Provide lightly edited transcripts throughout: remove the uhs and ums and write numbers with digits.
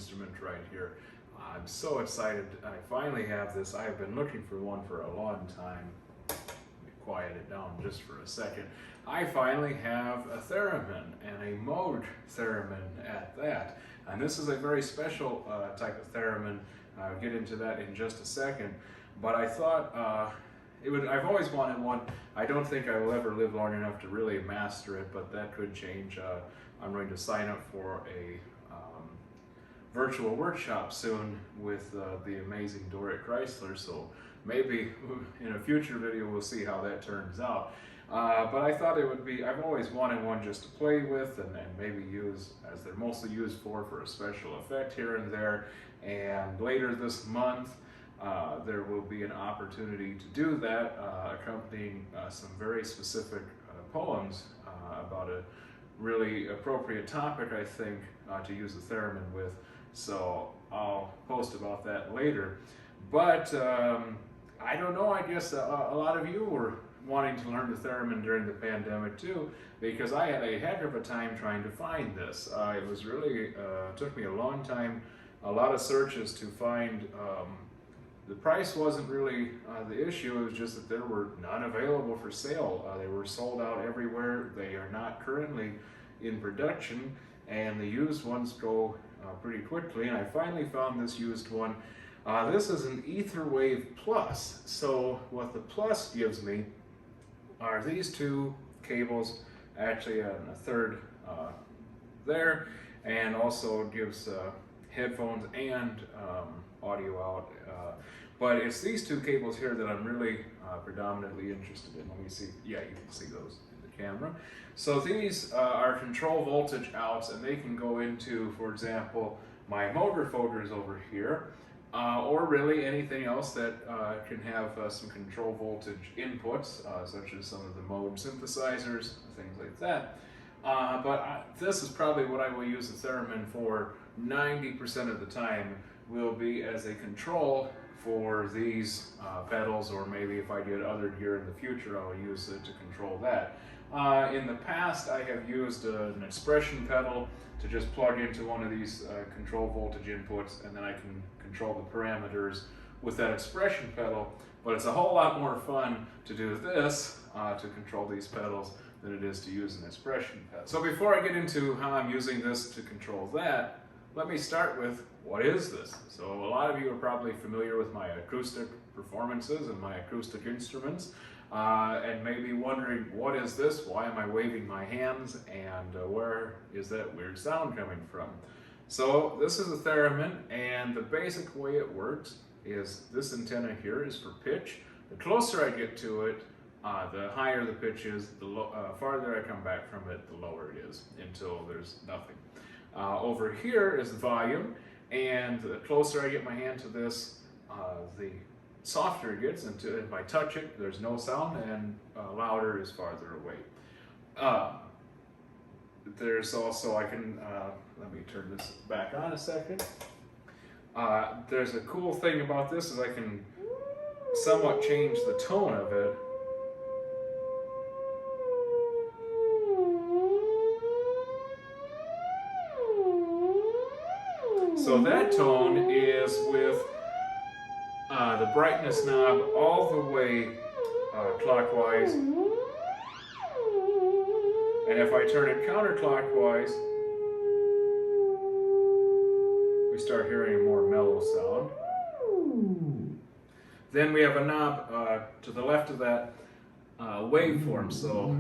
instrument right here. I'm so excited I finally have this. I have been looking for one for a long time. Let me quiet it down just for a second. I finally have a theremin, and a Moog theremin at that. And this is a very special type of theremin. I'll get into that in just a second. But I thought I've always wanted one. I don't think I will ever live long enough to really master it, but that could change. I'm going to sign up for a virtual workshop soon with the amazing Doric Chrysler, so maybe in a future video we'll see how that turns out. But I thought it would be, I've always wanted one just to play with and maybe use, as they're mostly used for a special effect here and there. And later this month there will be an opportunity to do that, accompanying some very specific poems about a really appropriate topic, I think, to use the theremin with. So I'll post about that later. But I don't know, I guess a lot of you were wanting to learn the theremin during the pandemic too, because I had a heck of a time trying to find this. It was really, took me a long time, a lot of searches to find. The price wasn't really the issue, it was just that there were none available for sale. They were sold out everywhere. They are not currently in production, and the used ones go pretty quickly, and I finally found this used one. This is an Etherwave Plus. So what the Plus gives me are these two cables, actually a third there, and also gives headphones and audio out. But it's these two cables here that I'm really predominantly interested in. Let me see. Yeah, you can see those in the camera. So these are control voltage outs, and they can go into, for example, my MoogerFoogers over here, or really anything else that can have some control voltage inputs, such as some of the Moog synthesizers, things like that. But this is probably what I will use the theremin for 90% of the time, will be as a control for these pedals, or maybe if I get other gear in the future, I'll use it to control that. In the past, I have used an expression pedal to just plug into one of these control voltage inputs, and then I can control the parameters with that expression pedal. But it's a whole lot more fun to do this to control these pedals than it is to use an expression pedal. So before I get into how I'm using this to control that, let me start with, what is this? So a lot of you are probably familiar with my acoustic performances and my acoustic instruments, and may be wondering, what is this? Why am I waving my hands? And where is that weird sound coming from? So this is a theremin, and the basic way it works is this antenna here is for pitch. The closer I get to it, the higher the pitch is, the farther I come back from it, the lower it is, until there's nothing. Over here is the volume, and the closer I get my hand to this, the softer it gets, until if I touch it, there's no sound, and louder is farther away. There's also, I can, let me turn this back on a second. There's a cool thing about this is I can somewhat change the tone of it. So that tone is with the brightness knob all the way clockwise. And if I turn it counterclockwise, we start hearing a more mellow sound. Then we have a knob to the left of that waveform. So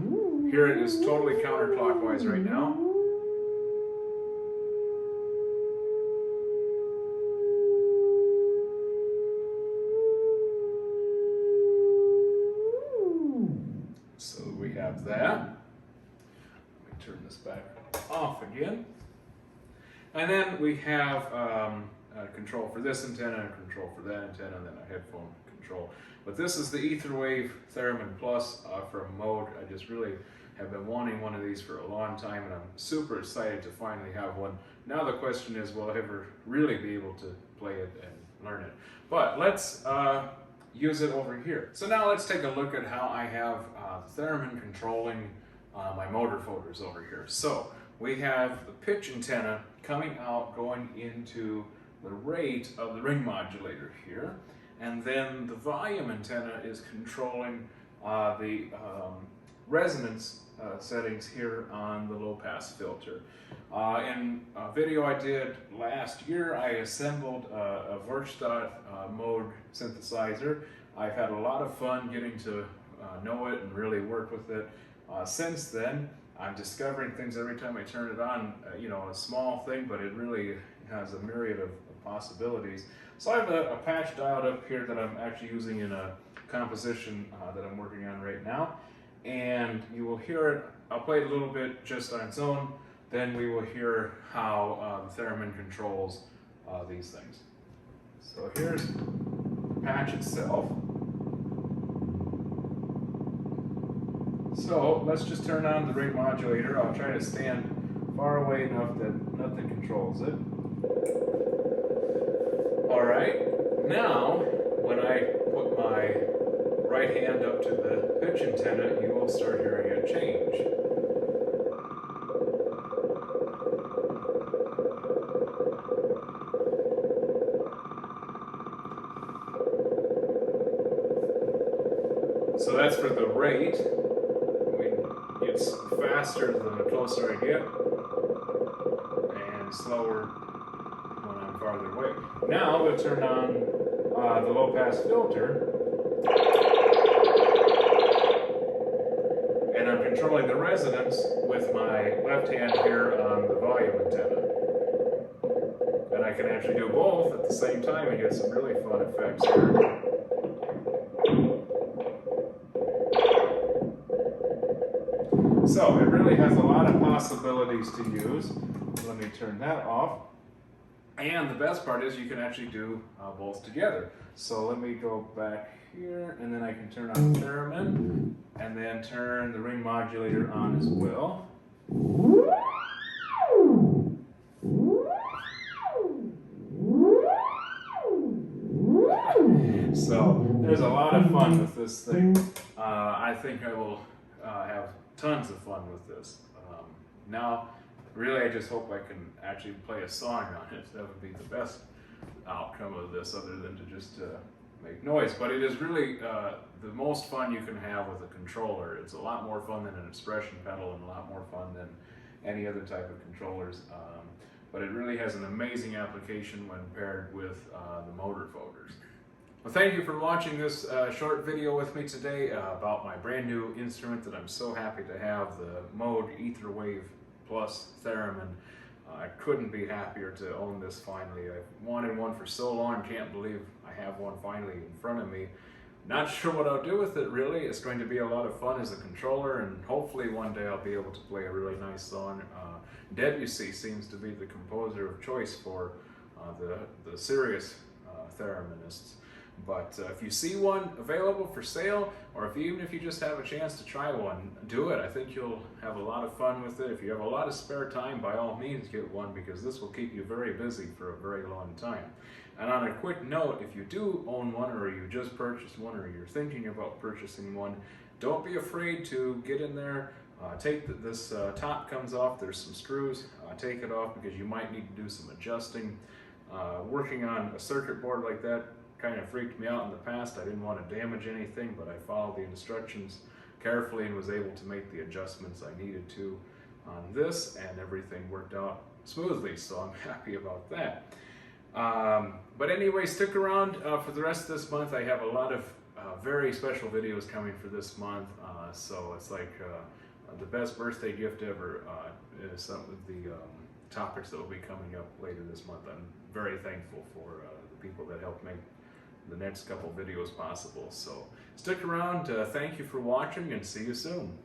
here it is totally counterclockwise right now. So we have that. Let me turn this back off again. And then we have a control for this antenna, a control for that antenna, and then a headphone control. But this is the Etherwave THEREMIN Plus from Moog. I just really have been wanting one of these for a long time, and I'm super excited to finally have one. Now the question is, will I ever really be able to play it and learn it? But let's use it over here. So now let's take a look at how I have theremin controlling my MoogerFoogers over here. So we have the pitch antenna coming out, going into the rate of the ring modulator here, and then the volume antenna is controlling the resonance settings here on the low pass filter. In a video I did last year, I assembled a Werkstatt Moog synthesizer. I've had a lot of fun getting to know it and really work with it. Since then, I'm discovering things every time I turn it on, you know, a small thing, but it really has a myriad of possibilities. So I have a patch dialed up here that I'm actually using in a composition that I'm working on right now. And you will hear it, I'll play it a little bit just on its own, then we will hear how the theremin controls these things. So here's the patch itself. So let's just turn on the ring modulator. I'll try to stand far away enough that nothing controls it. Alright, now when I put my right hand up to the pitch antenna, you will start hearing it change. So that's for the rate. It's faster the closer I get, and slower when I'm farther away. Now we'll turn on the low pass filter, and I'm controlling the resonance with my left hand here on the volume antenna. And I can actually do both at the same time and get some really fun effects here. So it really has a lot of possibilities to use. Let me turn that off. And the best part is you can actually do both together. So let me go back here, and then I can turn on THEREMIN, and then turn the ring modulator on as well. So there's a lot of fun with this thing. I think I will have tons of fun with this. Now, really, I just hope I can actually play a song on it. That would be the best outcome of this, other than to just make noise. But it is really the most fun you can have with a controller. It's a lot more fun than an expression pedal, and a lot more fun than any other type of controllers. But it really has an amazing application when paired with the MoogerFoogers. Well, thank you for watching this short video with me today about my brand new instrument that I'm so happy to have, the Moog Etherwave Plus THEREMIN. I couldn't be happier to own this finally. I've wanted one for so long, can't believe I have one finally in front of me. Not sure what I'll do with it really. It's going to be a lot of fun as a controller, and hopefully one day I'll be able to play a really nice song. Debussy seems to be the composer of choice for the serious thereminists. But if you see one available for sale, or even if you just have a chance to try one, do it. I think you'll have a lot of fun with it. If you have a lot of spare time, by all means get one, because this will keep you very busy for a very long time. And on a quick note, if you do own one, or you just purchased one, or you're thinking about purchasing one, don't be afraid to get in there. Take this top comes off, there's some screws, take it off because you might need to do some adjusting. Working on a circuit board like that kind of freaked me out in the past. I didn't want to damage anything, but I followed the instructions carefully and was able to make the adjustments I needed to on this, and everything worked out smoothly, so I'm happy about that. But anyway, stick around for the rest of this month. I have a lot of very special videos coming for this month, so it's like the best birthday gift ever is some of the topics that will be coming up later this month. I'm very thankful for the people that helped make the next couple videos possible. So stick around, thank you for watching, and see you soon.